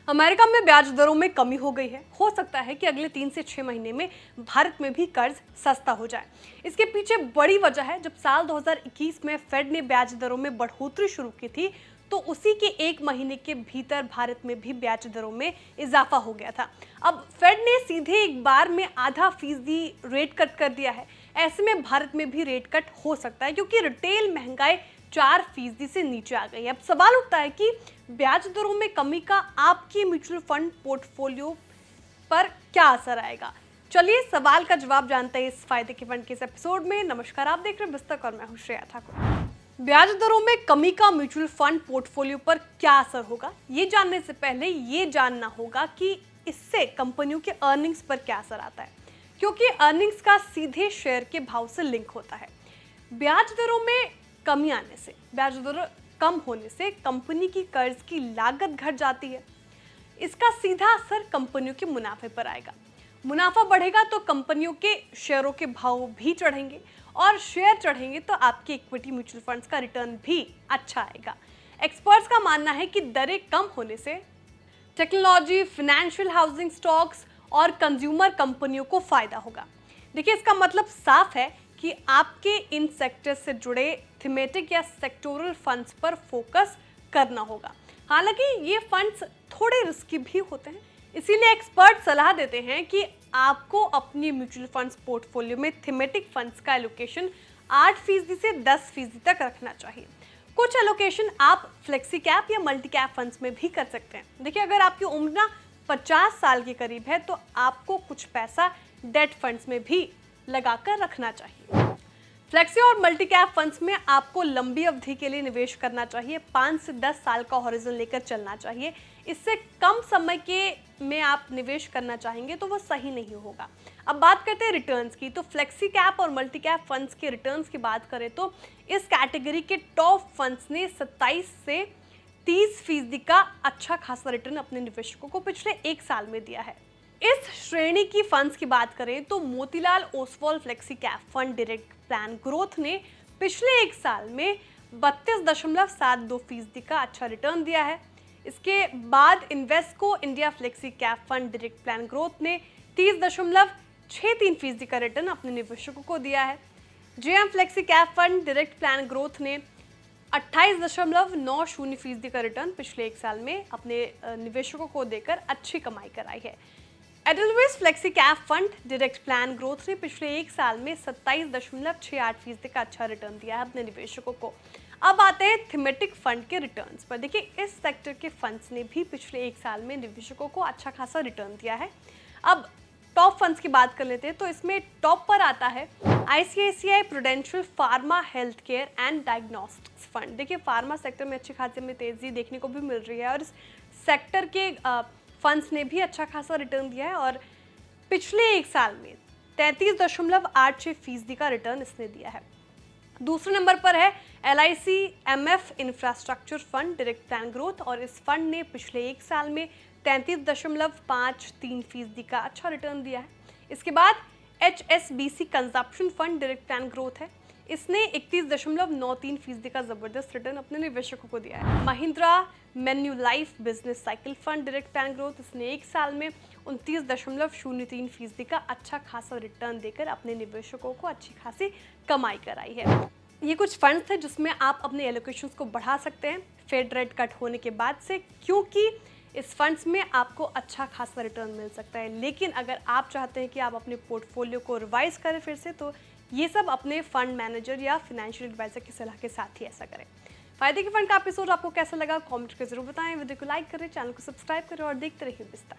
America में ब्याज दरों में कमी हो गई है। हो सकता है कि अगले 3 से 6 महीने में भारत में भी कर्ज सस्ता हो जाए। इसके पीछे बड़ी वजह है, जब साल 2021 में फेड ने ब्याज दरों में बढ़ोतरी शुरू की थी तो उसी के 1 महीने के भीतर भारत में भी ब्याज दरों में इजाफा हो गया था। अब फेड ने सीधे एक बार में आधा फीसदी रेट कट कर दिया है। ऐसे में भारत में भी रेट कट हो सकता है, क्योंकि रिटेल महंगाई 4% से नीचे आ गई है। अब सवाल उठता है कि ब्याज दरों में कमी का आपकी म्यूचुअल फंड पोर्टफोलियो पर क्या असर आएगा। चलिए सवाल का जवाब जानते हैं इस फायदे के फंड के इस एपिसोड में। नमस्कार, आप देख रहे हैं बिस्तक और मैं हूं श्रेया ठाकुर। ब्याज दरों में कमी का म्यूचुअल फंड पोर्टफोलियो पर क्या असर होगा, ये जानने से पहले ये जानना होगा कि इससे कंपनियों के अर्निंग्स पर क्या असर आता है, क्योंकि अर्निंग्स का सीधे शेयर के भाव से लिंक होता है। ब्याज दरों में कमी आने से, ब्याज दर कम होने से कंपनी की कर्ज की लागत घट जाती है। इसका सीधा असर कंपनियों के मुनाफे पर आएगा। मुनाफा बढ़ेगा तो कंपनियों के शेयरों के भाव भी चढ़ेंगे, और शेयर चढ़ेंगे तो आपके इक्विटी म्यूचुअल फंड्स का रिटर्न भी अच्छा आएगा। एक्सपर्ट्स का मानना है कि दरें कम होने से टेक्नोलॉजी, फाइनेंशियल, हाउसिंग स्टॉक्स और कंज्यूमर कंपनियों को फायदा होगा। देखिए, इसका मतलब साफ है कि आपके इन सेक्टर से जुड़े थीमेटिक या सेक्टोरल फंड्स पर फोकस करना होगा। हालांकि ये फंड्स थोड़े रिस्की भी होते हैं, इसीलिए एक्सपर्ट सलाह देते हैं कि आपको अपनी म्यूचुअल फंड्स पोर्टफोलियो में थीमेटिक फंड्स का एलोकेशन 8% से 10% तक रखना चाहिए। कुछ एलोकेशन आप फ्लेक्सी कैप या मल्टी कैप फंड्स में भी कर सकते हैं। देखिए, अगर आपकी उम्र ना 50 साल के करीब है तो आपको कुछ पैसा डेट फंड्स में भी लगाकर रखना चाहिए। फ्लेक्सी और मल्टी कैप फंड्स में आपको लंबी अवधि के लिए निवेश करना चाहिए। 5 से 10 साल का हॉरिजन लेकर चलना चाहिए। इससे कम समय के में आप निवेश करना चाहेंगे तो वो सही नहीं होगा। अब बात करते हैं रिटर्न्स की। तो फ्लेक्सी कैप और मल्टी कैप फंड्स के रिटर्न्स की बात करें तो इस कैटेगरी के टॉप फंड्स ने 27 से 30% का अच्छा खासा रिटर्न अपने निवेशकों को पिछले 1 साल में दिया है। इस श्रेणी की फंड्स की बात करें तो Motilal Oswal flexi cap fund direct plan growth ने पिछले 1 साल में 32.72% का अच्छा रिटर्न दिया है। इसके बाद Invesco India flexi cap fund direct plan growth ने 30.63% का रिटर्न अपने निवेशकों को दिया है। JM flexi cap fund direct plan growth ने 28.90% का रिटर्न पिछले 1 साल में अपने निवेशकों को देकर अच्छी कमाई कराई है। Edelweiss flexi cap fund direct plan growth ने पिछले 1 साल में 27.68% का अच्छा रिटर्न दिया है अपने निवेशकों को। अब आते हैं थीमेटिक फंड के रिटर्न्स पर। देखिए, इस सेक्टर के फंड्स ने भी पिछले 1 साल में निवेशकों को अच्छा खासा रिटर्न दिया है। अब टॉप फंड्स की बात कर लेते हैं तो इसमें टॉप पर आता है ICICI prudential pharma health care and diagnostics fund. देखिए, फार्मा सेक्टर में अच्छी खासी में तेजी देखने को भी मिल रही है और इस सेक्टर के फंड्स ने भी अच्छा खासा रिटर्न दिया है और पिछले 1 साल में 33.86% का रिटर्न इसने दिया है। दूसरे नंबर पर है LIC MF infrastructure fund direct plan growth और इस फंड ने पिछले 1 साल में 33.53% का अच्छा रिटर्न दिया है। इसके बाद HSBC consumption fund direct plan growth है, इसने 31.93% का जबरदस्त रिटर्न अपने निवेशकों को दिया है। Mahindra Manulife business cycle fund direct plan growth, इसने 1 साल में 29.03% का अच्छा खासा रिटर्न देकर अपने निवेशकों को अच्छी खासी कमाई कराई है। ये कुछ फंड्स थे जिसमें आप अपने एलोकेशंस को बढ़ा सकते हैं फेड रेट कट होने के बाद से, क्योंकि इस फंड्स में आपको अच्छा खासा रिटर्न मिल सकता है। लेकिन अगर आप चाहते हैं कि आप अपने पोर्टफोलियो को रिवाइज करें फिर से, तो ये सब अपने फंड मैनेजर या फाइनेंशियल एडवाइजर की सलाह के साथ ही ऐसा करें। फायदे के फंड का एपिसोड आपको कैसा लगा कमेंट करके जरूर बताएं। वीडियो को लाइक करें, चैनल को सब्सक्राइब करें और देखते रहिए बिस्तक।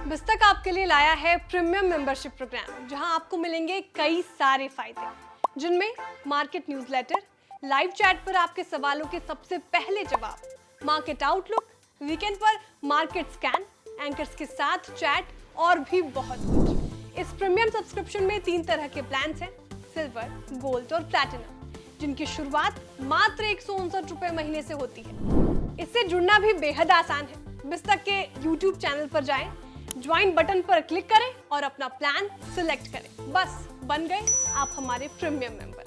बिस्तक आपके लिए लाया है प्रीमियम मेंबरशिप प्रोग्राम, जहां आपको मिलेंगे कई सारे फायदे, जिनमें मार्केट न्यूज़लेटर, लाइव चैट पर आपके सवालों के सबसे पहले जवाब, मार्केट आउटलुक, वीकेंड पर मार्केट स्कैन, एंकर्स के साथ चैट और भी बहुत कुछ। इस प्रीमियम सब्सक्रिप्शन में 3 तरह के प्लान्स हैं, सिल्वर, गोल्ड और प्लैटिनम, जिनकी शुरुआत मात्र 159 रुपए महीने से होती है। इससे जुड़ना भी बेहद आसान है। बिस्तक के YouTube चैनल पर जाएं, ज्वाइन बटन पर क्लिक करें और अपना प्लान सिलेक्ट करें। बस बन गए आप हमारे प्रीमियम मेंबर।